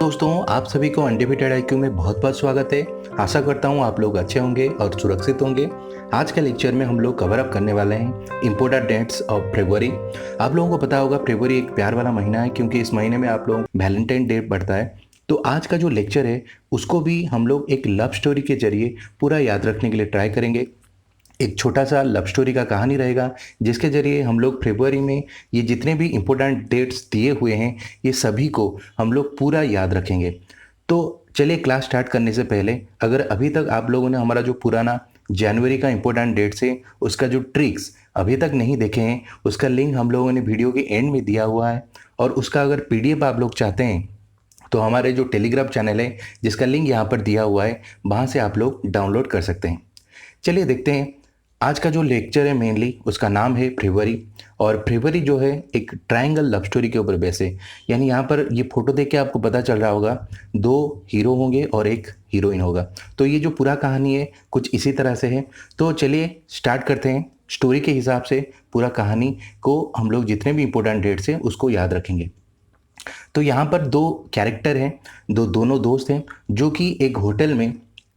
दोस्तों, आप सभी को अनडिबेटेड आईक्यू में बहुत बहुत स्वागत है। आशा करता हूँ आप लोग अच्छे होंगे और सुरक्षित होंगे। आज के लेक्चर में हम लोग कवर अप करने वाले हैं इम्पोर्टेंट डेट्स ऑफ फरवरी। आप लोगों को पता होगा फरवरी एक प्यार वाला महीना है, क्योंकि इस महीने में आप लोग वैलेंटाइन डे बढ़ता है। तो आज का जो लेक्चर है उसको भी हम लोग एक लव स्टोरी के जरिए पूरा याद रखने के लिए ट्राई करेंगे। एक छोटा सा लव स्टोरी का कहानी रहेगा, जिसके ज़रिए हम लोग फरवरी में ये जितने भी इम्पोर्टेंट डेट्स दिए हुए हैं ये सभी को हम लोग पूरा याद रखेंगे। तो चलिए क्लास स्टार्ट करने से पहले, अगर अभी तक आप लोगों ने हमारा जो पुराना जनवरी का इम्पोर्टेंट डेट्स है उसका जो ट्रिक्स अभी तक नहीं देखे हैं, उसका लिंक हम लोगों ने वीडियो के एंड में दिया हुआ है। और उसका अगर पीडीएफ आप लोग चाहते हैं तो हमारे जो टेलीग्राम चैनल है जिसका लिंक यहाँ पर दिया हुआ है, वहाँ से आप लोग डाउनलोड कर सकते हैं। चलिए देखते हैं आज का जो लेक्चर है, मेनली उसका नाम है फरवरी। और फरवरी जो है एक ट्रायंगल लव स्टोरी के ऊपर बेस है। यानी यहाँ पर ये फोटो देख के आपको पता चल रहा होगा, दो हीरो होंगे और एक हीरोइन होगा। तो ये जो पूरा कहानी है कुछ इसी तरह से है। तो चलिए स्टार्ट करते हैं। स्टोरी के हिसाब से पूरा कहानी को हम लोग जितने भी इंपॉर्टेंट डेट्स हैं उसको याद रखेंगे। तो यहाँ पर दो कैरेक्टर हैं, दोनों दोस्त हैं जो कि एक होटल में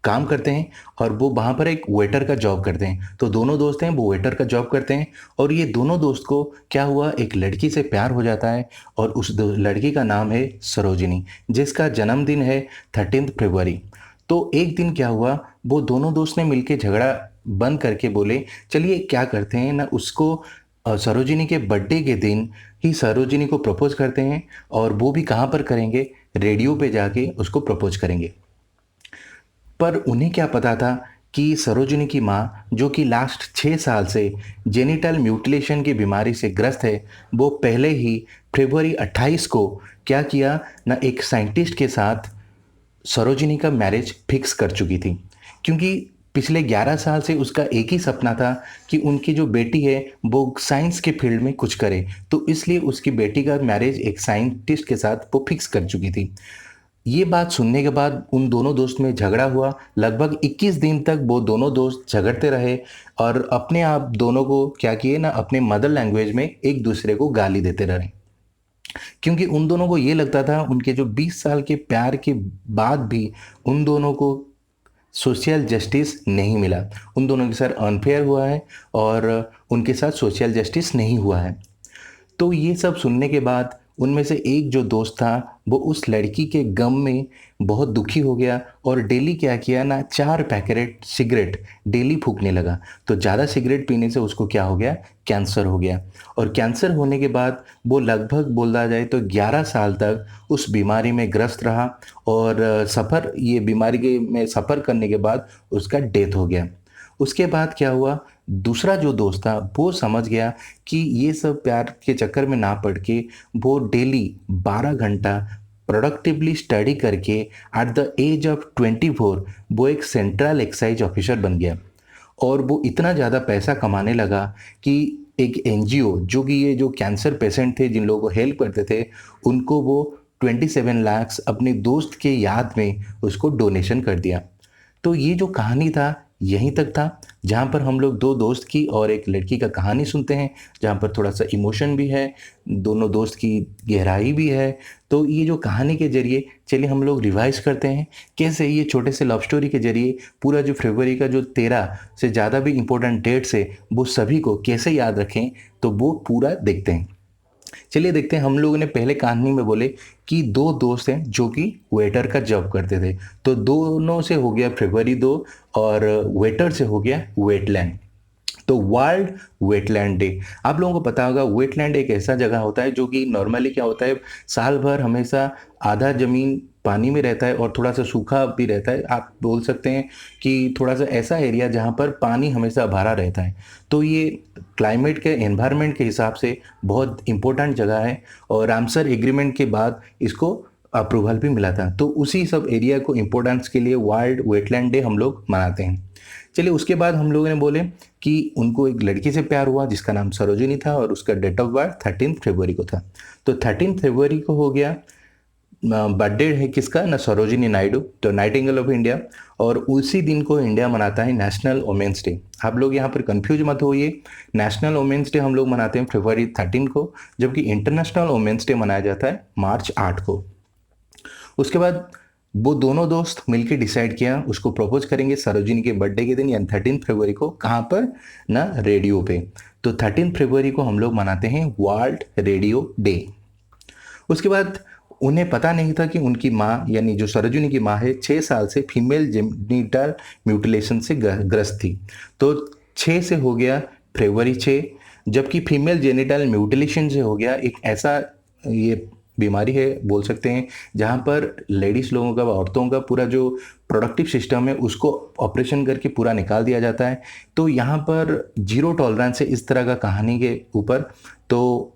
काम करते हैं और वो वहाँ पर एक वेटर का जॉब करते हैं। तो दोनों दोस्त हैं, वो वेटर का जॉब करते हैं। और ये दोनों दोस्त को क्या हुआ, एक लड़की से प्यार हो जाता है और उस लड़की का नाम है सरोजिनी, जिसका जन्मदिन है 13 फरवरी। तो एक दिन क्या हुआ, वो दोनों दोस्त ने मिलके झगड़ा बंद करके बोले चलिए क्या करते हैं ना, उसको सरोजिनी के बर्थडे के दिन ही सरोजिनी को प्रपोज करते हैं। और वो भी कहाँ पर करेंगे, रेडियो पे जाके उसको प्रपोज करेंगे। पर उन्हें क्या पता था कि सरोजिनी की माँ, जो कि लास्ट 6 साल से जेनिटल म्यूटिलेशन की बीमारी से ग्रस्त है, वो पहले ही फरवरी 28 को क्या किया ना, एक साइंटिस्ट के साथ सरोजिनी का मैरिज फिक्स कर चुकी थी। क्योंकि पिछले 11 साल से उसका एक ही सपना था कि उनकी जो बेटी है वो साइंस के फील्ड में कुछ करे। तो इसलिए उसकी बेटी का मैरिज एक साइंटिस्ट के साथ वो फिक्स कर चुकी थी। ये बात सुनने के बाद उन दोनों दोस्त में झगड़ा हुआ। लगभग 21 दिन तक वो दोनों दोस्त झगड़ते रहे और अपने आप दोनों को क्या किए ना, अपने मदर लैंग्वेज में एक दूसरे को गाली देते रहे। क्योंकि उन दोनों को ये लगता था, उनके जो 20 साल के प्यार के बाद भी उन दोनों को सोशल जस्टिस नहीं मिला। उन दोनों के साथ अनफेयर हुआ है और उनके साथ सोशल जस्टिस नहीं हुआ है। तो ये सब सुनने के बाद उनमें से एक जो दोस्त था वो उस लड़की के गम में बहुत दुखी हो गया और डेली क्या किया ना, 4 पैकेट सिगरेट डेली फूकने लगा। तो ज़्यादा सिगरेट पीने से उसको क्या हो गया, कैंसर हो गया। और कैंसर होने के बाद वो लगभग बोला जाए तो 11 साल तक उस बीमारी में ग्रस्त रहा। और ये बीमारी में सफ़र करने के बाद उसका डेथ हो गया। उसके बाद क्या हुआ, दूसरा जो दोस्त था वो समझ गया कि ये सब प्यार के चक्कर में ना पड़ के वो डेली 12 घंटा प्रोडक्टिवली स्टडी करके एट द एज ऑफ 24 वो एक सेंट्रल एक्साइज ऑफिसर बन गया। और वो इतना ज़्यादा पैसा कमाने लगा कि एक एनजीओ, जो कि ये जो कैंसर पेशेंट थे जिन लोगों को हेल्प करते थे, उनको वो 27 लाख अपने दोस्त के याद में उसको डोनेशन कर दिया। तो ये जो कहानी था यहीं तक था, जहाँ पर हम लोग दो दोस्त की और एक लड़की का कहानी सुनते हैं, जहाँ पर थोड़ा सा इमोशन भी है, दोनों दोस्त की गहराई भी है। तो ये जो कहानी के जरिए चलिए हम लोग रिवाइज करते हैं कैसे ये छोटे से लव स्टोरी के जरिए पूरा जो फरवरी का जो 13 से ज़्यादा भी इम्पोर्टेंट डेट्स है वो सभी को कैसे याद रखें, तो वो पूरा देखते हैं। चलिए देखते हैं। हम लोगों ने पहले कहानी में बोले कि दो दोस्त हैं जो कि वेटर का जॉब करते थे। तो दोनों से हो गया फरवरी 2 और वेटर से हो गया वेटलैंड। तो वर्ल्ड वेटलैंड डे, आप लोगों को पता होगा वेटलैंड एक ऐसा जगह होता है जो कि नॉर्मली क्या होता है, साल भर हमेशा आधा ज़मीन पानी में रहता है और थोड़ा सा सूखा भी रहता है। आप बोल सकते हैं कि थोड़ा सा ऐसा एरिया जहाँ पर पानी हमेशा भरा रहता है। तो ये क्लाइमेट के एनवायरनमेंट के हिसाब से बहुत इम्पोर्टेंट जगह है और रामसर एग्रीमेंट के बाद इसको अप्रूवल भी मिला था। तो उसी सब एरिया को इम्पोर्टेंस के लिए वर्ल्ड वेटलैंड डे हम लोग मनाते हैं। चलिए उसके बाद हम लोगों ने बोले कि उनको एक लड़की से प्यार हुआ जिसका नाम सरोजिनी था और उसका डेट ऑफ बर्थ 13 फरवरी को था। तो 13 फरवरी को हो गया बर्थडे है किसका ना, सरोजिनी नायडू, तो नाइटिंगेल ऑफ इंडिया। और उसी दिन को इंडिया मनाता है नेशनल वुमेंस डे। आप लोग यहाँ पर कंफ्यूज मत होइए, नेशनल वुमेंस डे हम लोग मनाते हैं फरवरी 13 को, जबकि इंटरनेशनल वुमेंस डे मनाया जाता है मार्च 8 को। उसके बाद वो दोनों दोस्त मिलके डिसाइड किया उसको प्रपोज करेंगे सरोजिनी के बर्थडे के दिन यानी 13 फरवरी को। कहाँ पर ना, रेडियो पे। तो 13 फरवरी को हम लोग मनाते हैं वर्ल्ड रेडियो डे। उसके बाद उन्हें पता नहीं था कि उनकी माँ यानी जो सरोजिनी की माँ है 6 साल से फीमेल जेनिटल म्यूटिलेशन से ग्रस्त थी। तो 6 से हो गया फरवरी 6, जबकि फीमेल जेनिटल म्यूटिलेशन से हो गया एक ऐसा ये बीमारी है बोल सकते हैं जहाँ पर लेडीज़ लोगों का, औरतों का पूरा जो प्रोडक्टिव सिस्टम है उसको ऑपरेशन करके पूरा निकाल दिया जाता है। तो यहाँ पर जीरो टॉलरेंस है इस तरह का कहानी के ऊपर। तो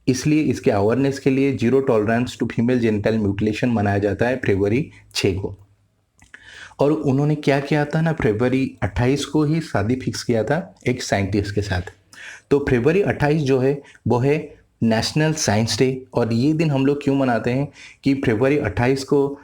इसलिए इसके अवेयरनेस के लिए zero tolerance to female genital mutilation मनाया जाता है फरवरी 6 को। और उन्होंने क्या किया था ना, फरवरी 28 को ही शादी फिक्स किया था एक साइंटिस्ट के साथ। तो फरवरी 28 जो है वो है नेशनल साइंस डे। और ये दिन हम लोग क्यों मनाते हैं कि फरवरी 28 को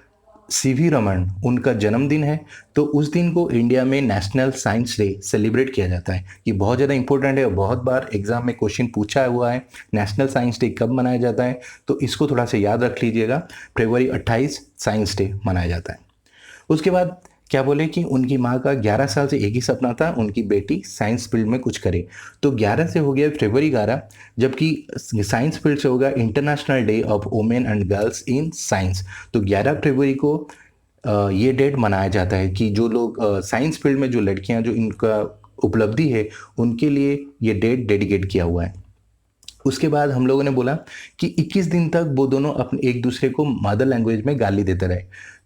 सीवी रमन उनका जन्मदिन है। तो उस दिन को इंडिया में नेशनल साइंस डे सेलिब्रेट किया जाता है। ये बहुत ज़्यादा इंपॉर्टेंट है और बहुत बार एग्जाम में क्वेश्चन पूछा हुआ है नेशनल साइंस डे कब मनाया जाता है। तो इसको थोड़ा सा याद रख लीजिएगा, फरवरी 28 साइंस डे मनाया जाता है। उसके बाद क्या बोले कि उनकी माँ का 11 साल से एक ही सपना था, उनकी बेटी साइंस फील्ड में कुछ करे। तो 11 से हो गया फरवरी 11, जबकि साइंस फील्ड से होगा international day of women and girls in science. तो 11 फरवरी को ये डेट मनाया जाता है कि जो लोग साइंस फील्ड में, जो लड़कियां, जो इनका उपलब्धि है उनके लिए ये डेट डेडिकेट किया हुआ है। उसके बाद हम लोगों ने बोला कि 21 दिन तक वो दोनों अपने एक दूसरे को मदर लैंग्वेज में गाली देते रहे।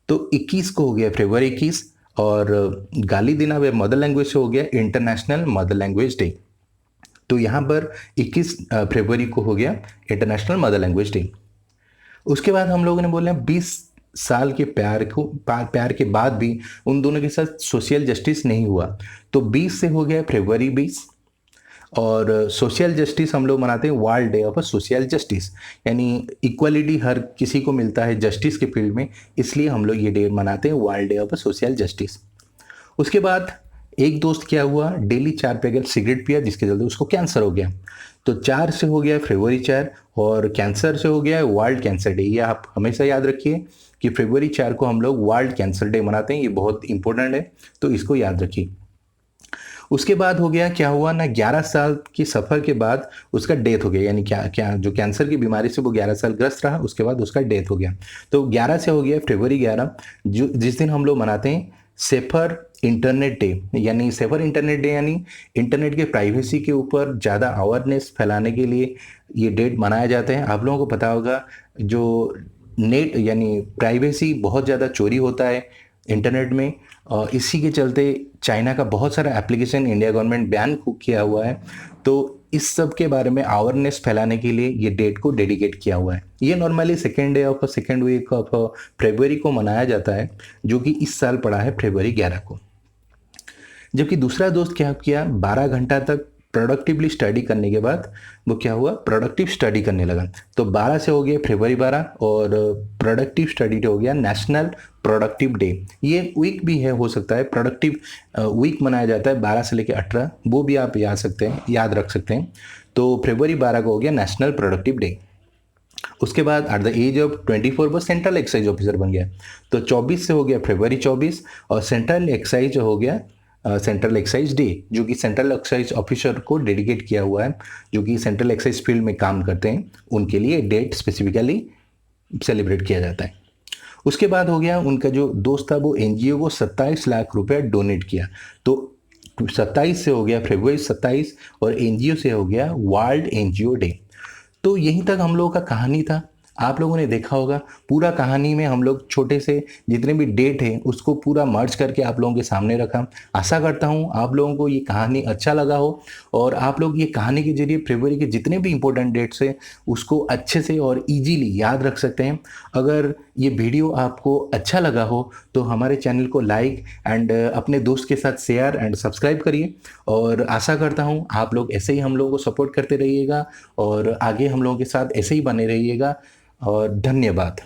तो 21 को हो गया फरवरी 21, और गाली देना वे मदर लैंग्वेज से हो गया इंटरनेशनल मदर लैंग्वेज डे। तो यहाँ पर 21 फरवरी को हो गया इंटरनेशनल मदर लैंग्वेज डे। उसके बाद हम लोगों ने बोला 20 साल के प्यार के बाद भी उन दोनों के साथ सोशल जस्टिस नहीं हुआ। तो 20 से हो गया फरवरी 20, और सोशल जस्टिस हम लोग मनाते हैं world day of social justice, यानी इक्वलिटी हर किसी को मिलता है जस्टिस के फील्ड में, इसलिए हम लोग ये डे मनाते हैं world day of social justice. उसके बाद एक दोस्त क्या हुआ, डेली 4 पैकेट सिगरेट पिया जिसके चलते उसको कैंसर हो गया। तो 4 से हो गया फरवरी 4, और कैंसर से हो गया वर्ल्ड कैंसर डे। ये आप हमेशा याद रखिए कि फरवरी 4 को हम लोग वर्ल्ड कैंसर डे मनाते हैं, ये बहुत इंपॉर्टेंट है तो इसको याद रखिए। उसके बाद हो गया क्या हुआ ना, 11 साल की सफ़र के बाद उसका डेथ हो गया, यानी क्या जो कैंसर की बीमारी से वो 11 साल ग्रस्त रहा, उसके बाद उसका डेथ हो गया। तो 11 से हो गया फरवरी 11, जो जिस दिन हम लोग मनाते हैं सेफर इंटरनेट डे। यानी सेफर इंटरनेट डे यानी इंटरनेट के प्राइवेसी के ऊपर ज़्यादा अवेयरनेस फैलाने के लिए ये डेट मनाया जाता है। आप लोगों को पता होगा जो नेट यानी प्राइवेसी बहुत ज़्यादा चोरी होता है इंटरनेट में, और इसी के चलते चाइना का बहुत सारा एप्लीकेशन इंडिया गवर्नमेंट बैन किया हुआ है। तो इस सब के बारे में अवेयरनेस फैलाने के लिए ये डेट को डेडिकेट किया हुआ है। ये normally second day of second week of फरवरी को मनाया जाता है, जो कि इस साल पड़ा है फरवरी 11 को। जबकि दूसरा दोस्त क्या किया, 12 घंटा तक प्रोडक्टिवली स्टडी करने के बाद वो क्या हुआ, प्रोडक्टिव स्टडी करने लगा। तो 12 से हो गया फरवरी 12, और प्रोडक्टिव स्टडी हो गया नेशनल प्रोडक्टिव डे। ये वीक भी है, हो सकता है प्रोडक्टिव वीक मनाया जाता है 12 से लेकर 18, वो भी आप याद रख सकते हैं। तो फरवरी 12 को हो गया नेशनल प्रोडक्टिव डे। उसके बाद एट द एज ऑफ 24 वो सेंट्रल एक्साइज ऑफिसर बन गया। तो 24 से हो गया फरवरी 24, और सेंट्रल एक्साइज हो गया सेंट्रल एक्साइज डे, जो कि सेंट्रल एक्साइज ऑफिसर को डेडिकेट किया हुआ है, जो कि सेंट्रल एक्साइज फील्ड में काम करते हैं, उनके लिए डेट स्पेसिफिकली सेलिब्रेट किया जाता है। उसके बाद हो गया उनका जो दोस्त था वो एनजीओ को 27 लाख रुपए डोनेट किया। तो 27 से हो गया फरवरी 27, और एनजीओ से हो गया वर्ल्ड एनजीओ डे। तो यहीं तक हम लोगों का कहानी था। आप लोगों ने देखा होगा पूरा कहानी में हम लोग छोटे से जितने भी डेट है उसको पूरा मर्ज करके आप लोगों के सामने रखा। आशा करता हूँ आप लोगों को ये कहानी अच्छा लगा हो, और आप लोग ये कहानी के जरिए फरवरी के जितने भी इंपॉर्टेंट डेट्स हैं उसको अच्छे से और इजीली याद रख सकते हैं। अगर ये वीडियो आपको अच्छा लगा हो तो हमारे चैनल को लाइक एंड अपने दोस्त के साथ शेयर एंड सब्सक्राइब करिए। और आशा करता हूँ आप लोग ऐसे ही हम लोगों को सपोर्ट करते रहिएगा, और आगे हम लोगों के साथ ऐसे ही बने रहिएगा। और धन्यवाद।